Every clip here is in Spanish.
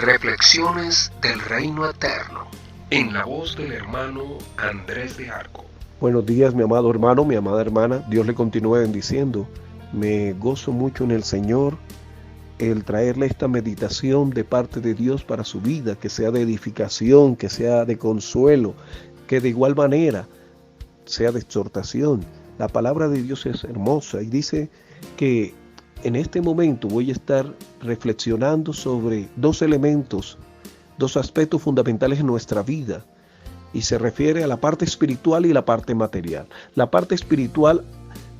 Reflexiones del Reino Eterno, en la voz del hermano Andrés de Arco. Buenos días, mi amado hermano, mi amada hermana. Dios le continúe bendiciendo. Me gozo mucho en el Señor el traerle esta meditación de parte de Dios para su vida, que sea de edificación, que sea de consuelo, que de igual manera sea de exhortación. La palabra de Dios es hermosa y dice que en este momento voy a estar reflexionando sobre dos elementos, dos aspectos fundamentales en nuestra vida, y se refiere a la parte espiritual y la parte material. La parte espiritual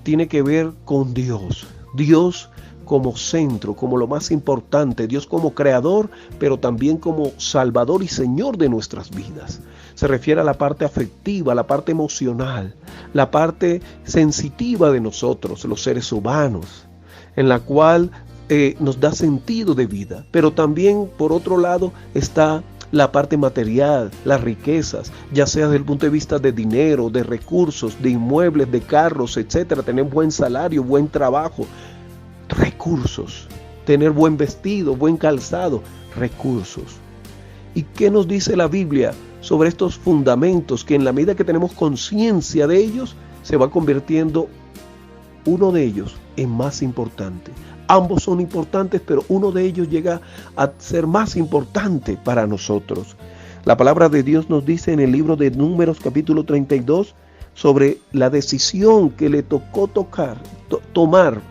tiene que ver con Dios, Dios como centro, como lo más importante, Dios como creador, pero también como salvador y señor de nuestras vidas. Se refiere a la parte afectiva, la parte emocional, la parte sensitiva de nosotros, los seres humanos, en la cual nos da sentido de vida. Pero también, por otro lado, está la parte material, las riquezas, ya sea desde el punto de vista de dinero, de recursos, de inmuebles, de carros, etcétera, tener buen salario, buen trabajo, recursos, tener buen vestido, buen calzado, recursos. ¿Y qué nos dice la Biblia sobre estos fundamentos que en la medida que tenemos conciencia de ellos, se va convirtiendo uno de ellos en más importante? Ambos son importantes, pero uno de ellos llega a ser más importante para nosotros. La palabra de Dios nos dice en el libro de Números capítulo 32 sobre la decisión que le tocó tomar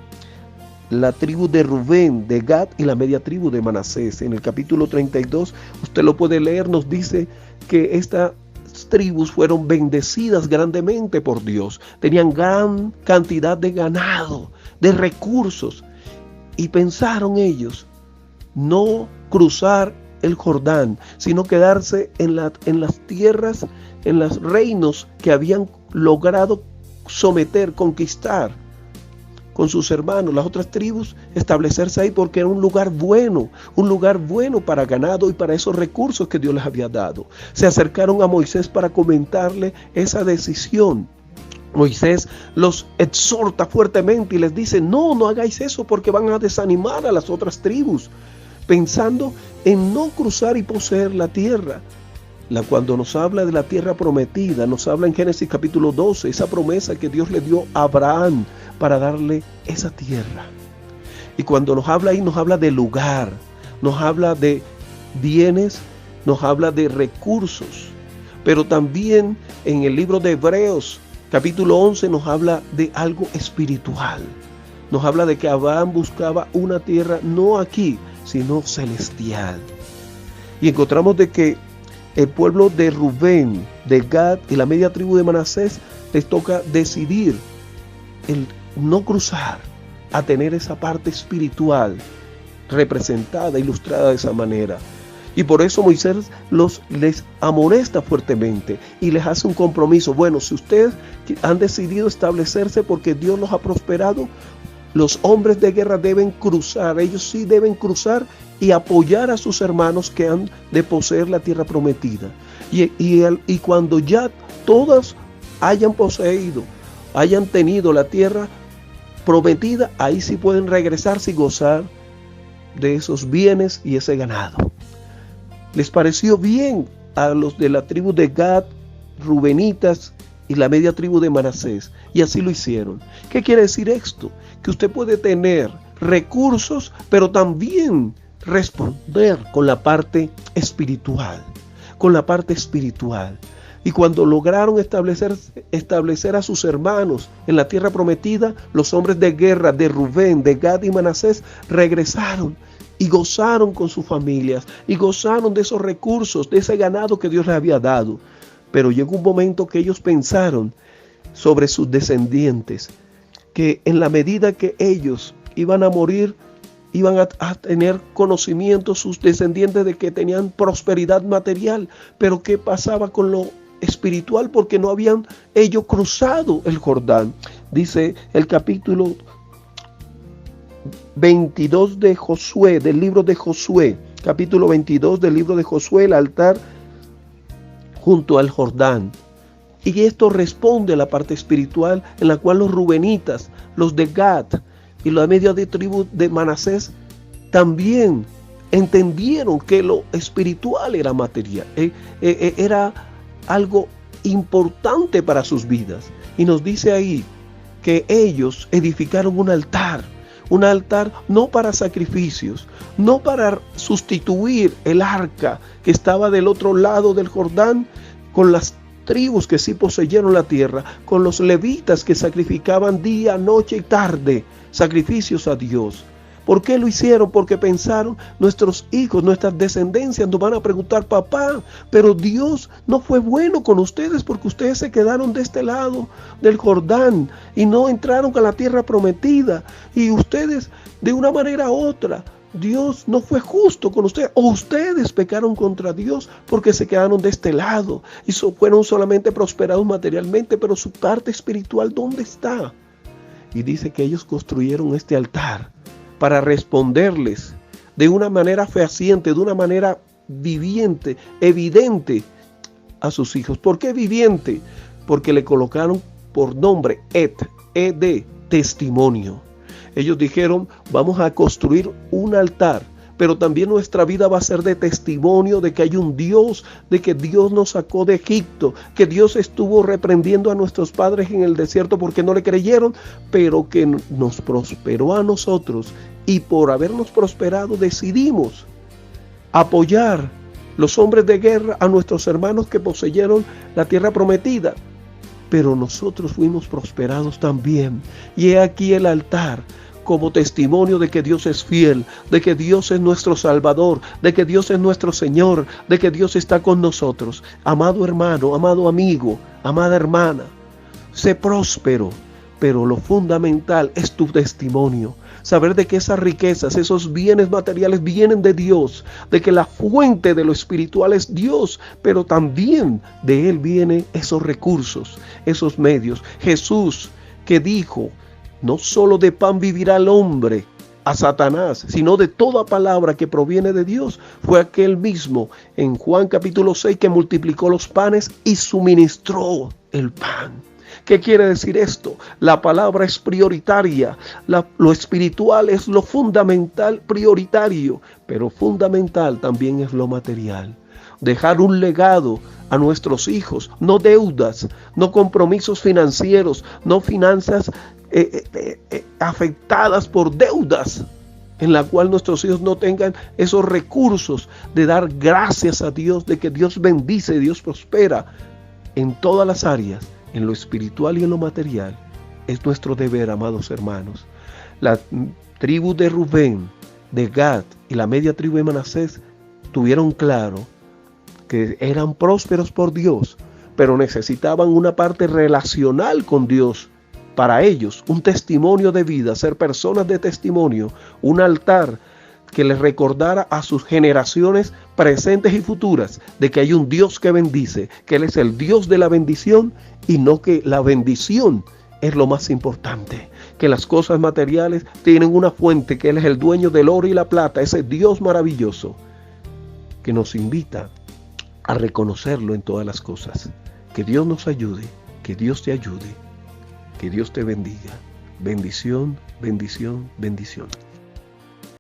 la tribu de Rubén, de Gad y la media tribu de Manasés. En el capítulo 32, usted lo puede leer, nos dice que estas tribus fueron bendecidas grandemente por Dios. Tenían gran cantidad de ganado, de recursos. Y pensaron ellos no cruzar el Jordán, sino quedarse en las tierras, en los reinos que habían logrado someter, conquistar con sus hermanos, las otras tribus, establecerse ahí porque era un lugar bueno para ganado y para esos recursos que Dios les había dado. Se acercaron a Moisés para comentarle esa decisión. Moisés los exhorta fuertemente y les dice, no hagáis eso porque van a desanimar a las otras tribus, pensando en no cruzar y poseer la tierra. Cuando nos habla de la tierra prometida, nos habla en Génesis capítulo 12, esa promesa que Dios le dio a Abraham para darle esa tierra. Y cuando nos habla ahí, nos habla de lugar, nos habla de bienes, nos habla de recursos, pero también en el libro de Hebreos capítulo 11 nos habla de algo espiritual. Nos habla de que Abraham buscaba una tierra no aquí, sino celestial. Y encontramos de que el pueblo de Rubén, de Gad y la media tribu de Manasés les toca decidir el no cruzar, a tener esa parte espiritual representada, ilustrada de esa manera. Y por eso Moisés les amonesta fuertemente y les hace un compromiso. Bueno, si ustedes han decidido establecerse porque Dios los ha prosperado, los hombres de guerra deben cruzar. Ellos sí deben cruzar y apoyar a sus hermanos que han de poseer la tierra prometida. Y cuando ya todos hayan poseído, hayan tenido la tierra prometida, ahí sí pueden regresarse y gozar de esos bienes y ese ganado. Les pareció bien a los de la tribu de Gad, Rubenitas y la media tribu de Manasés, y así lo hicieron. ¿Qué quiere decir esto? Que usted puede tener recursos, pero también responder con la parte espiritual, Y cuando lograron establecer a sus hermanos en la tierra prometida, los hombres de guerra de Rubén, de Gad y Manasés regresaron y gozaron con sus familias, y gozaron de esos recursos, de ese ganado que Dios les había dado. Pero llegó un momento que ellos pensaron sobre sus descendientes, que en la medida que ellos iban a morir, iban a tener conocimiento sus descendientes de que tenían prosperidad material. Pero ¿qué pasaba con lo espiritual? Porque no habían ellos cruzado el Jordán. Dice el capítulo 22 de Josué, del libro de Josué, capítulo 22 del libro de Josué, el altar junto al Jordán. Y esto responde a la parte espiritual en la cual los rubenitas, los de Gad y la media de tribu de Manasés también entendieron que lo espiritual era material, era algo importante para sus vidas. Y nos dice ahí que ellos edificaron un altar no para sacrificios, no para sustituir el arca que estaba del otro lado del Jordán, con las tribus que sí poseyeron la tierra, con los levitas que sacrificaban día, noche y tarde, sacrificios a Dios. ¿Por qué lo hicieron? Porque pensaron, nuestros hijos, nuestras descendencias nos van a preguntar, papá, pero Dios no fue bueno con ustedes porque ustedes se quedaron de este lado del Jordán y no entraron a la tierra prometida. Y ustedes, de una manera u otra, Dios no fue justo con ustedes, o ustedes pecaron contra Dios porque se quedaron de este lado y fueron solamente prosperados materialmente, pero su parte espiritual, ¿dónde está? Y dice que ellos construyeron este altar para responderles de una manera fehaciente, de una manera viviente, evidente a sus hijos. ¿Por qué viviente? Porque le colocaron por nombre ed, testimonio. Ellos dijeron, vamos a construir un altar, pero también nuestra vida va a ser de testimonio de que hay un Dios, de que Dios nos sacó de Egipto, que Dios estuvo reprendiendo a nuestros padres en el desierto porque no le creyeron, pero que nos prosperó a nosotros, y por habernos prosperado decidimos apoyar los hombres de guerra a nuestros hermanos que poseyeron la tierra prometida. Pero nosotros fuimos prosperados también, y he aquí el altar como testimonio de que Dios es fiel, de que Dios es nuestro Salvador, de que Dios es nuestro Señor, de que Dios está con nosotros. Amado hermano, amado amigo, amada hermana, sé próspero, pero lo fundamental es tu testimonio. Saber de que esas riquezas, esos bienes materiales vienen de Dios, de que la fuente de lo espiritual es Dios, pero también de Él vienen esos recursos, esos medios. Jesús, que dijo, no solo de pan vivirá el hombre, a Satanás, sino de toda palabra que proviene de Dios, fue aquel mismo en Juan capítulo 6 que multiplicó los panes y suministró el pan. ¿Qué quiere decir esto? La palabra es prioritaria, lo espiritual es lo fundamental, prioritario, pero fundamental también es lo material. Dejar un legado a nuestros hijos, no deudas, no compromisos financieros, no finanzas afectadas por deudas, en la cual nuestros hijos no tengan esos recursos de dar gracias a Dios, de que Dios bendice, Dios prospera en todas las áreas, en lo espiritual y en lo material. Es nuestro deber, amados hermanos. La tribu de Rubén, de Gad y la media tribu de Manasés tuvieron claro que eran prósperos por Dios, pero necesitaban una parte relacional con Dios. Para ellos, un testimonio de vida, ser personas de testimonio, un altar que les recordara a sus generaciones presentes y futuras de que hay un Dios que bendice, que Él es el Dios de la bendición y no que la bendición es lo más importante, que las cosas materiales tienen una fuente, que Él es el dueño del oro y la plata, ese Dios maravilloso que nos invita a reconocerlo en todas las cosas. Que Dios nos ayude, que Dios te ayude. Que Dios te bendiga. Bendición, bendición, bendición.